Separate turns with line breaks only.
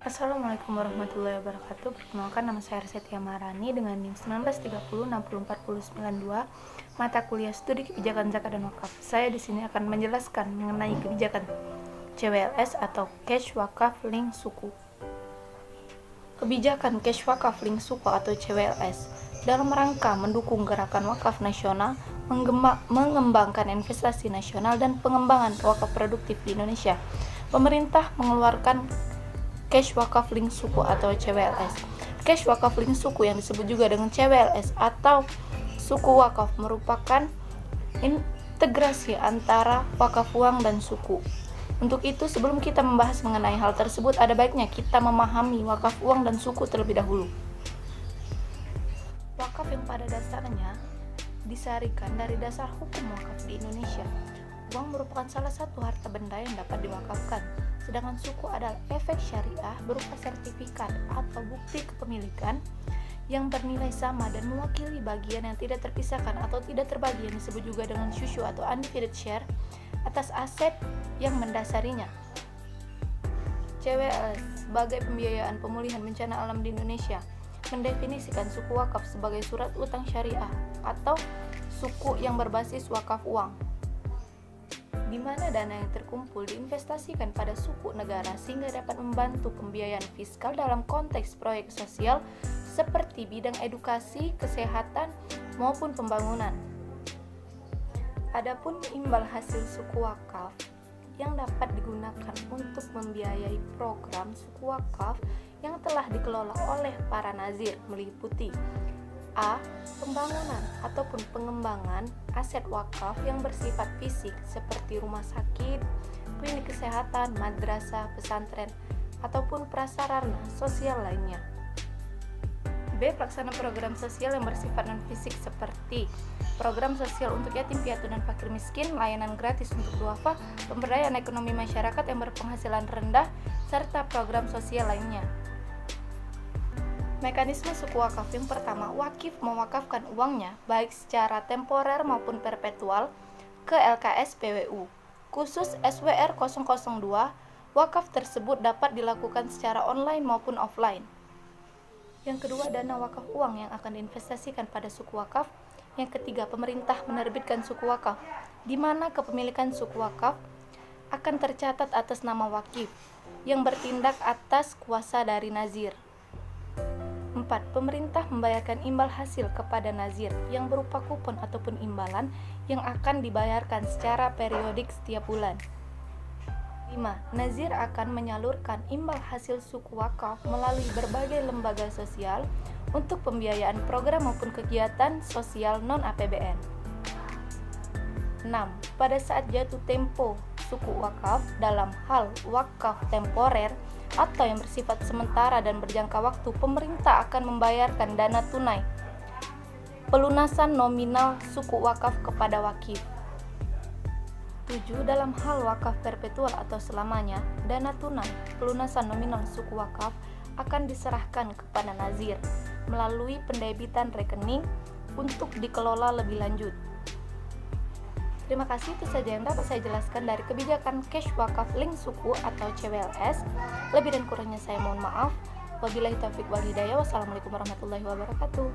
Assalamualaikum warahmatullahi wabarakatuh. Perkenalkan, nama saya Arsetia Maharani dengan NIM 1930 mata kuliah Studi Kebijakan Zakat dan Wakaf. Saya di sini akan menjelaskan mengenai kebijakan CWLS atau Cash Wakaf Link Suku. Kebijakan Cash Wakaf Link Suku atau CWLS dalam rangka mendukung gerakan wakaf nasional, mengembangkan investasi nasional dan pengembangan wakaf produktif di Indonesia. Pemerintah mengeluarkan Cash Wakaf Link Suku atau CWLS. Cash Wakaf Link Suku yang disebut juga dengan CWLS atau suku wakaf merupakan integrasi antara wakaf uang dan suku. Untuk itu, sebelum kita membahas mengenai hal tersebut, ada baiknya kita memahami wakaf uang dan suku terlebih dahulu. Wakaf yang pada dasarnya disarikan dari dasar hukum wakaf di Indonesia. Uang merupakan salah satu harta benda yang dapat diwakafkan, sedangkan suku adalah efek syariah berupa sertifikat atau bukti kepemilikan yang bernilai sama dan mewakili bagian yang tidak terpisahkan atau tidak terbagi yang disebut juga dengan syushu atau undivided share atas aset yang mendasarinya. CWLS sebagai pembiayaan pemulihan bencana alam di Indonesia mendefinisikan suku wakaf sebagai surat utang syariah atau suku yang berbasis wakaf uang, di mana dana yang terkumpul diinvestasikan pada suku negara sehingga dapat membantu pembiayaan fiskal dalam konteks proyek sosial seperti bidang edukasi, kesehatan, maupun pembangunan. Adapun imbal hasil suku wakaf yang dapat digunakan untuk membiayai program suku wakaf yang telah dikelola oleh para nazir meliputi A. Pembangunan ataupun pengembangan aset wakaf yang bersifat fisik seperti rumah sakit, klinik kesehatan, madrasah, pesantren, ataupun prasarana sosial lainnya. B. Pelaksanaan program sosial yang bersifat non-fisik seperti program sosial untuk yatim piatu dan fakir miskin, layanan gratis untuk duafa, pemberdayaan ekonomi masyarakat yang berpenghasilan rendah, serta program sosial lainnya. Mekanisme suku wakaf yang pertama, wakif mewakafkan uangnya baik secara temporer maupun perpetual ke LKS PWU. Khusus SWR 002, wakaf tersebut dapat dilakukan secara online maupun offline. Yang kedua, dana wakaf uang yang akan diinvestasikan pada suku wakaf. Yang ketiga, pemerintah menerbitkan suku wakaf, di mana kepemilikan suku wakaf akan tercatat atas nama wakif yang bertindak atas kuasa dari nazir. 4. Pemerintah membayarkan imbal hasil kepada nazir yang berupa kupon ataupun imbalan yang akan dibayarkan secara periodik setiap bulan. 5. Nazir akan menyalurkan imbal hasil suku wakaf melalui berbagai lembaga sosial untuk pembiayaan program maupun kegiatan sosial non-APBN. 6. Pada saat jatuh tempo suku wakaf dalam hal wakaf temporer atau yang bersifat sementara dan berjangka waktu, pemerintah akan membayarkan dana tunai pelunasan nominal suku wakaf kepada wakif. 7. Dalam hal wakaf perpetual atau selamanya, dana tunai pelunasan nominal suku wakaf akan diserahkan kepada nazir melalui pendebitan rekening untuk dikelola lebih lanjut. Terima kasih, itu saja yang dapat saya jelaskan dari kebijakan Cash Wakaf Link Suku atau CWLS. Lebih dan kurangnya saya mohon maaf. Wabillahi taufiq wal hidayah. Wassalamualaikum warahmatullahi wabarakatuh.